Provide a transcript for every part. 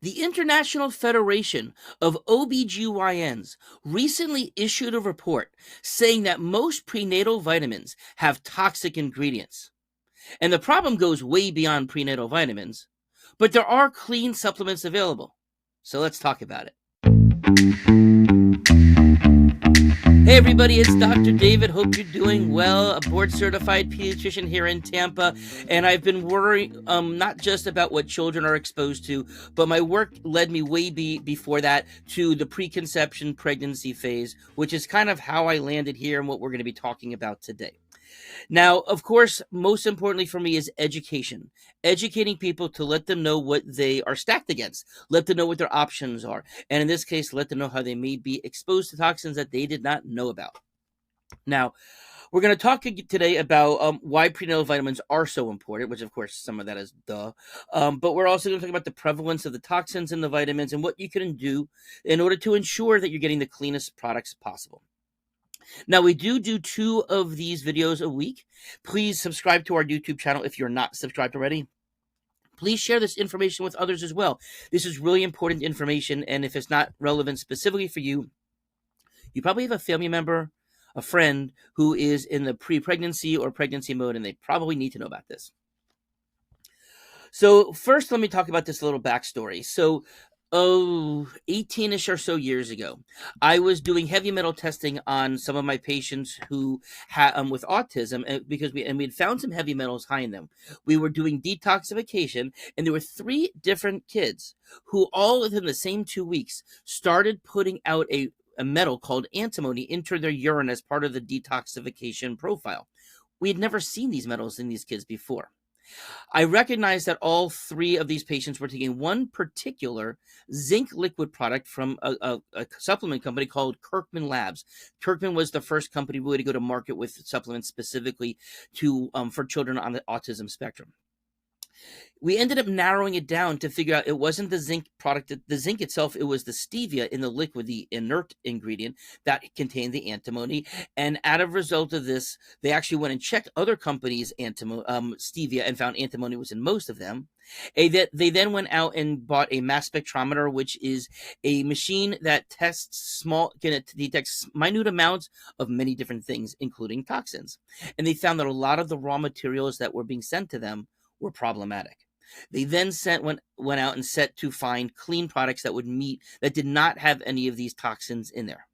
The International Federation of OBGYNs recently issued a report saying that most prenatal vitamins have toxic ingredients. And the problem goes way beyond prenatal vitamins, but there are clean supplements available. So let's talk about it. Hey everybody, it's Dr. David. Hope you're doing well. A board certified pediatrician here in Tampa. And I've been worried not just about what children are exposed to, but my work led me way before that to the preconception pregnancy phase, which is kind of how I landed here and what we're going to be talking about today. Now, of course, most importantly for me is education. Educating people to let them know what they are stacked against, let them know what their options are, and in this case, let them know how they may be exposed to toxins that they did not know about. Now, we're going to talk today about why prenatal vitamins are so important, which of course some of that is duh. But we're also going to talk about the prevalence of the toxins in the vitamins and what you can do in order to ensure that you're getting the cleanest products possible. Now, we do 2 of these videos a week. Please subscribe to our YouTube channel if you're not subscribed already. Please share this information with others as well. This is really important information, and if it's not relevant specifically for you, you probably have a family member, a friend who is in the pre-pregnancy or pregnancy mode, and they probably need to know about this. So first, let me talk about this little backstory. So 18-ish or so years ago, I was doing heavy metal testing on some of my patients who had with autism, because we had found some heavy metals high in them. We were doing detoxification, and there were 3 different kids who all within the same 2 weeks started putting out a metal called antimony into their urine as part of the detoxification profile. We had never seen these metals in these kids before. I recognized that all 3 of these patients were taking one particular zinc liquid product from a supplement company called Kirkman Labs. Kirkman was the first company really to go to market with supplements specifically to for children on the autism spectrum. We ended up narrowing it down to figure out it wasn't the zinc product, the zinc itself, it was the stevia in the liquid, the inert ingredient that contained the antimony. And out of result of this, they actually went and checked other companies' stevia and found antimony was in most of them. They then went out and bought a mass spectrometer, which is a machine that detects minute amounts of many different things, including toxins. And they found that a lot of the raw materials that were being sent to them were problematic. They then went out and set to find clean products that did not have any of these toxins in there.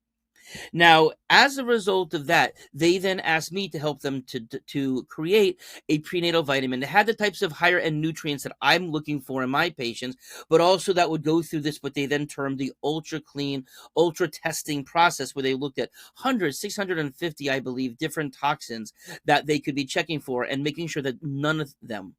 Now, as a result of that, they then asked me to help them to create a prenatal vitamin that had the types of higher end nutrients that I'm looking for in my patients, but also that would go through this, what they then termed the ultra clean, ultra testing process, where they looked at 650, I believe, different toxins that they could be checking for and making sure that none of them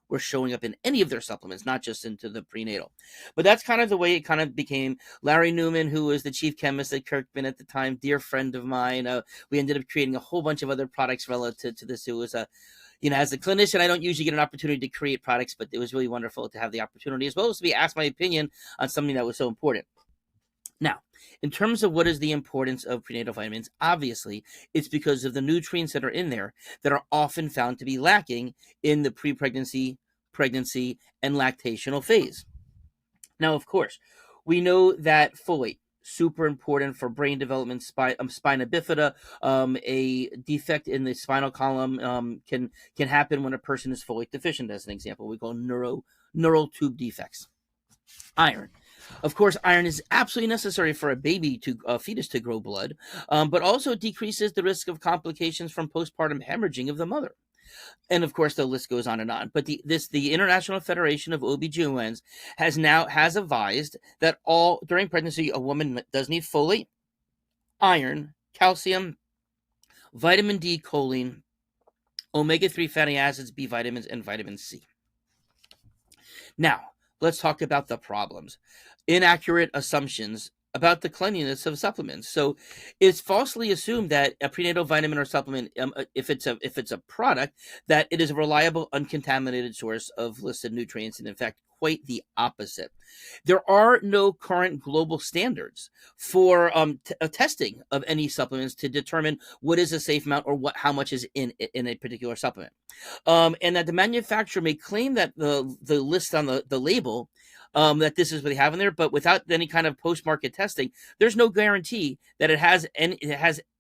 were showing up in any of their supplements, not just into the prenatal. But that's kind of the way it kind of became. Larry Newman, who was the chief chemist at Kirkman at the time, dear friend of mine, we ended up creating a whole bunch of other products relative to this. It was as a clinician, I don't usually get an opportunity to create products, but it was really wonderful to have the opportunity, as well as to be asked my opinion on something that was so important. Now, in terms of what is the importance of prenatal vitamins, obviously, it's because of the nutrients that are in there that are often found to be lacking in the pre-pregnancy, pregnancy, and lactational phase. Now, of course, we know that folate, super important for brain development, spina bifida. A defect in the spinal column can happen when a person is folate deficient, as an example. We call neural tube defects. Iron. Of course, iron is absolutely necessary for a fetus to grow blood, but also decreases the risk of complications from postpartum hemorrhaging of the mother. And of course, the list goes on and on. But the International Federation of OBGYNs has advised that during pregnancy, a woman does need folate, iron, calcium, vitamin D, choline, omega-3 fatty acids, B vitamins, and vitamin C. Now, let's talk about the problems. Inaccurate assumptions about the cleanliness of supplements. So it's falsely assumed that a prenatal vitamin or supplement, if it's a product, that it is a reliable, uncontaminated source of listed nutrients, and in fact, quite the opposite. There are no current global standards for testing of any supplements to determine what is a safe amount or how much is in a particular supplement. And that the manufacturer may claim that the list on the label that this is what they have in there, but without any kind of post-market testing, there's no guarantee that it has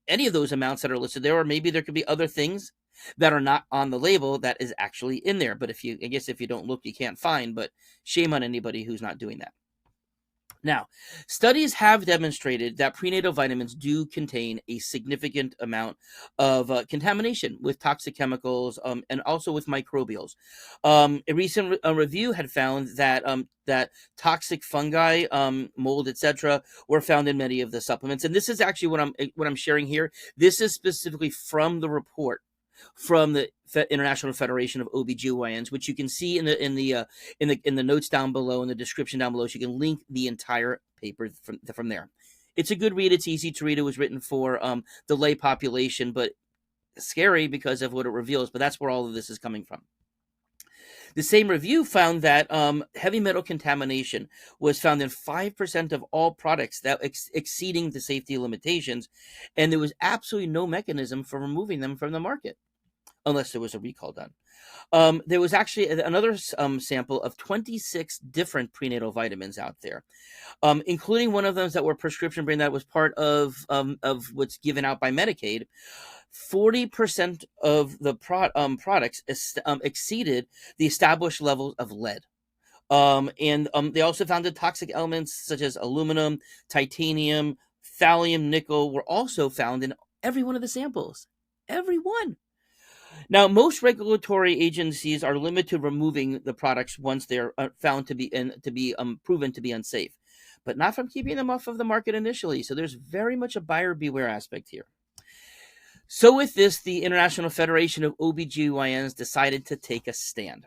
any of those amounts that are listed there, or maybe there could be other things that are not on the label that is actually in there. But I guess if you don't look, you can't find, but shame on anybody who's not doing that. Now, studies have demonstrated that prenatal vitamins do contain a significant amount of contamination with toxic chemicals, and also with microbials. A recent review had found that toxic fungi, mold, etc., were found in many of the supplements. And this is actually what I'm sharing here. This is specifically from the report from the International Federation of OBGYNs, which you can see in the notes down below, in the description down below. So you can link the entire paper from there. It's a good read. It's easy to read. It was written for the lay population, but scary because of what it reveals. But that's where all of this is coming from. The same review found that heavy metal contamination was found in 5% of all products, that exceeding the safety limitations, and there was absolutely no mechanism for removing them from the market, unless there was a recall done. There was actually another sample of 26 different prenatal vitamins out there, including one of them that were prescription brand that was part of what's given out by Medicaid. 40% of the products exceeded the established levels of lead. And they also found that toxic elements such as aluminum, titanium, thallium, nickel were also found in every one of the samples. Every one. Now, most regulatory agencies are limited to removing the products once they're found to be proven to be unsafe, but not from keeping them off of the market initially. So there's very much a buyer beware aspect here. So with this, the International Federation of OBGYNs decided to take a stand.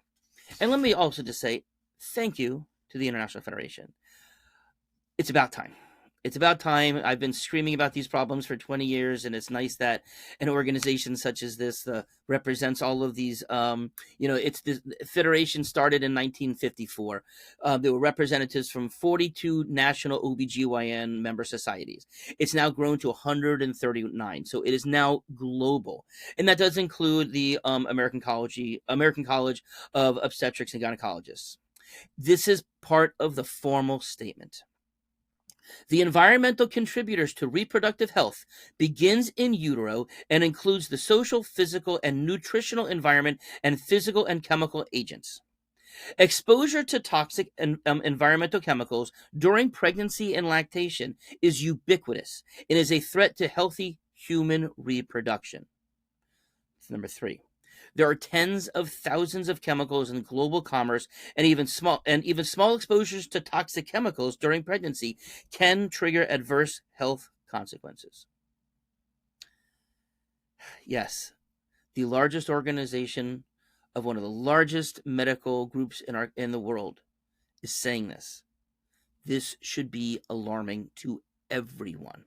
And let me also just say thank you to the International Federation. It's about time. It's about time. I've been screaming about these problems for 20 years, and it's nice that an organization such as this represents all of these. It's the federation started in 1954. There were representatives from 42 national OBGYN member societies. It's now grown to 139, so it is now global, and that does include the American College of Obstetrics and Gynecologists. This is part of the formal statement. The environmental contributors to reproductive health begins in utero and includes the social, physical, and nutritional environment and physical and chemical agents. Exposure to toxic environmental chemicals during pregnancy and lactation is ubiquitous and is a threat to healthy human reproduction. Number 3. There are tens of thousands of chemicals in global commerce, and even small exposures to toxic chemicals during pregnancy can trigger adverse health consequences. Yes, the largest organization of one of the largest medical groups in the world is saying this. This should be alarming to everyone.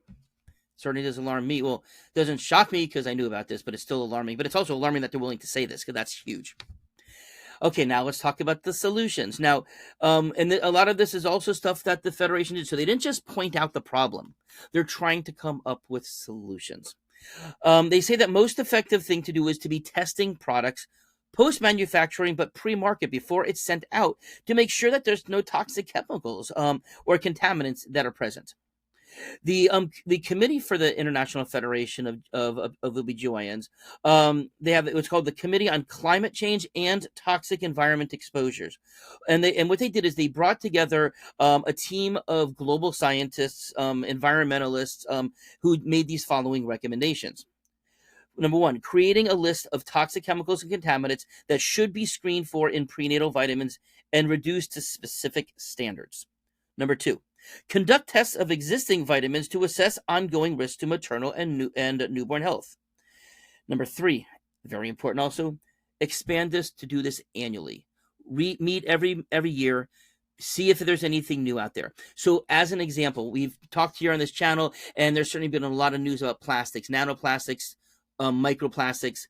Certainly doesn't alarm me. Well, it doesn't shock me because I knew about this, but it's still alarming. But it's also alarming that they're willing to say this, because that's huge. Okay, now let's talk about the solutions. Now, a lot of this is also stuff that the Federation did. So they didn't just point out the problem. They're trying to come up with solutions. They say that most effective thing to do is to be testing products post-manufacturing, but pre-market, before it's sent out, to make sure that there's no toxic chemicals or contaminants that are present. The committee for the International Federation of OBGYNs, they have what's called the Committee on Climate Change and Toxic Environment Exposures, and what they did is they brought together a team of global scientists, environmentalists, who made these following recommendations. Number 1, creating a list of toxic chemicals and contaminants that should be screened for in prenatal vitamins and reduced to specific standards. Number 2, conduct tests of existing vitamins to assess ongoing risks to maternal and newborn health. Number 3, very important also, expand this to do this annually. Meet every year, see if there's anything new out there. So as an example, we've talked here on this channel, and there's certainly been a lot of news about plastics, nanoplastics, microplastics.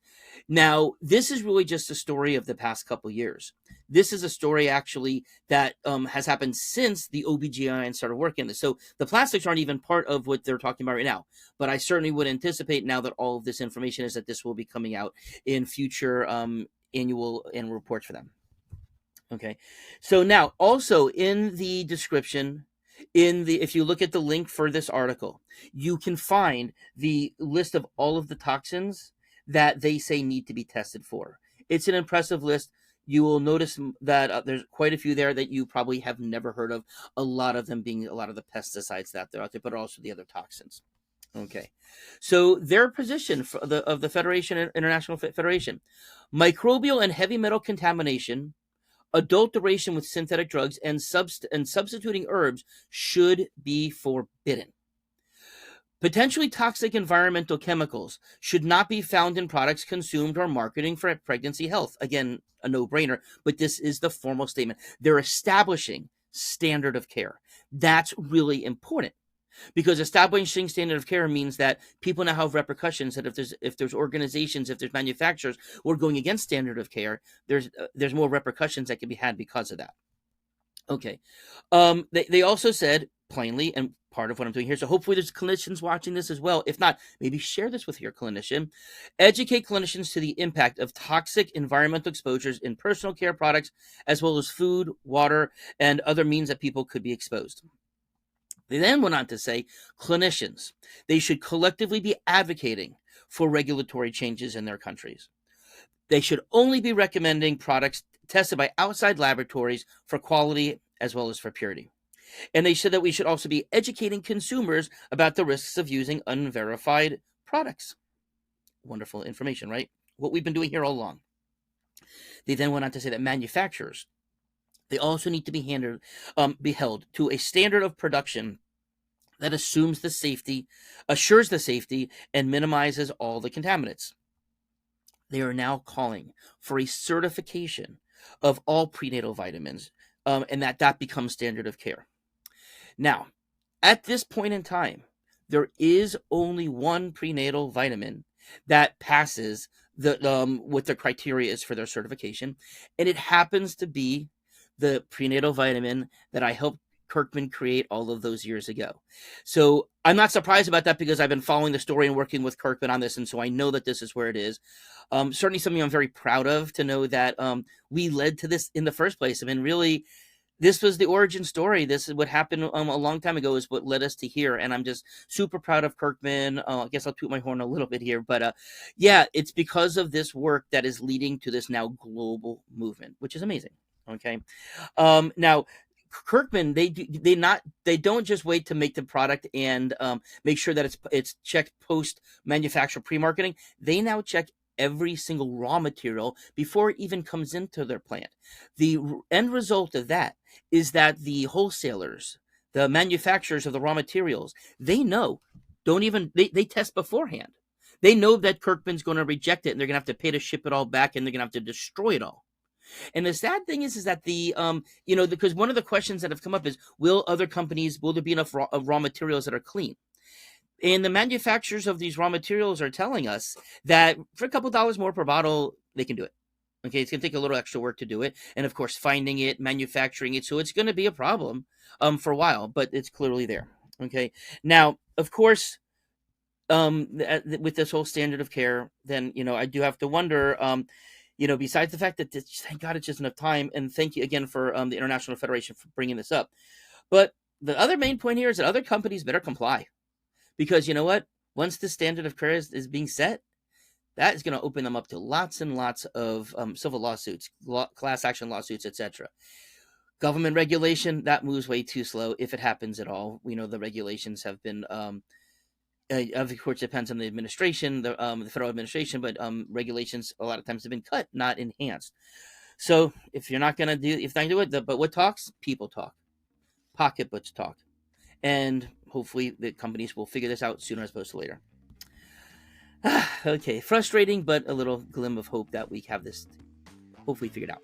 Now, this is really just a story of the past couple years. This is a story actually that has happened since the OBGYN started working this. So the plastics aren't even part of what they're talking about right now. But I certainly would anticipate, now that all of this information is, that this will be coming out in future annual reports for them. Okay. So now also in the description, if you look at the link for this article, you can find the list of all of the toxins that they say need to be tested for. It's an impressive list. You will notice that there's quite a few there that you probably have never heard of. A lot of them being a lot of the pesticides that they're out there, but also the other toxins. Okay. So their position of the Federation, International Federation, microbial and heavy metal contamination, adulteration with synthetic drugs, and substituting herbs should be forbidden. Potentially toxic environmental chemicals should not be found in products consumed or marketing for pregnancy health. Again, a no-brainer, but this is the formal statement. They're establishing standard of care. That's really important, because establishing standard of care means that people now have repercussions, that if there's organizations, if there's manufacturers who are going against standard of care, there's more repercussions that can be had because of that. Okay. They also said plainly, and part of what I'm doing here, so hopefully there's clinicians watching this as well. If not, maybe share this with your clinician. Educate clinicians to the impact of toxic environmental exposures in personal care products, as well as food, water, and other means that people could be exposed. They then went on to say clinicians, they should collectively be advocating for regulatory changes in their countries. They should only be recommending products tested by outside laboratories for quality as well as for purity. And they said that we should also be educating consumers about the risks of using unverified products. Wonderful information, right? What we've been doing here all along. They then went on to say that manufacturers, they also need to be held to a standard of production that assures the safety, and minimizes all the contaminants. They are now calling for a certification of all prenatal vitamins, and that becomes standard of care. Now, at this point in time, there is only one prenatal vitamin that passes what the criteria is for their certification, and it happens to be the prenatal vitamin that I helped Kirkman create all of those years ago. So I'm not surprised about that, because I've been following the story and working with Kirkman on this, and so I know that this is where it is. Certainly something I'm very proud of, to know that we led to this in the first place. I mean, really, this was the origin story. This is what happened a long time ago, is what led us to here, and I'm just super proud of Kirkman. I guess I'll toot my horn a little bit here, but yeah, it's because of this work that is leading to this now global movement, which is amazing. Okay. Now, Kirkman, they don't just wait to make the product and make sure that it's checked post manufacturer pre-marketing. They now check every single raw material before it even comes into their plant. The end result of that is that the wholesalers, the manufacturers of the raw materials, they test beforehand. They know that Kirkman's going to reject it, and they're going to have to pay to ship it all back, and they're going to have to destroy it all. And the sad thing is that because one of the questions that have come up is, will there be enough raw materials that are clean? And the manufacturers of these raw materials are telling us that for a couple dollars more per bottle, they can do it. Okay, it's going to take a little extra work to do it. And of course, finding it, manufacturing it. So it's going to be a problem for a while, but it's clearly there. Okay, now, of course, with this whole standard of care, then, I do have to wonder, besides the fact that thank God it's just enough time, and thank you again for the International Federation for bringing this up. But the other main point here is that other companies better comply, because you know what? Once the standard of care is being set, that is going to open them up to lots and lots of civil lawsuits, class action lawsuits, etc. Government regulation, that moves way too slow, if it happens at all. We know the regulations have been of course, it depends on the administration, the federal administration, but regulations a lot of times have been cut, not enhanced. So if you're not going to do it, but what talks? People talk. Pocketbooks talk. And hopefully the companies will figure this out sooner as opposed to later. Okay, frustrating, but a little glimmer of hope that we have this hopefully figured out.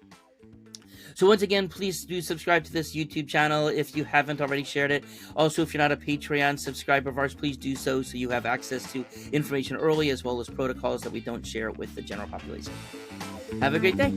So once again, please do subscribe to this YouTube channel if you haven't already shared it. Also, if you're not a Patreon subscriber of ours, please do so you have access to information early, as well as protocols that we don't share with the general population. Have a great day.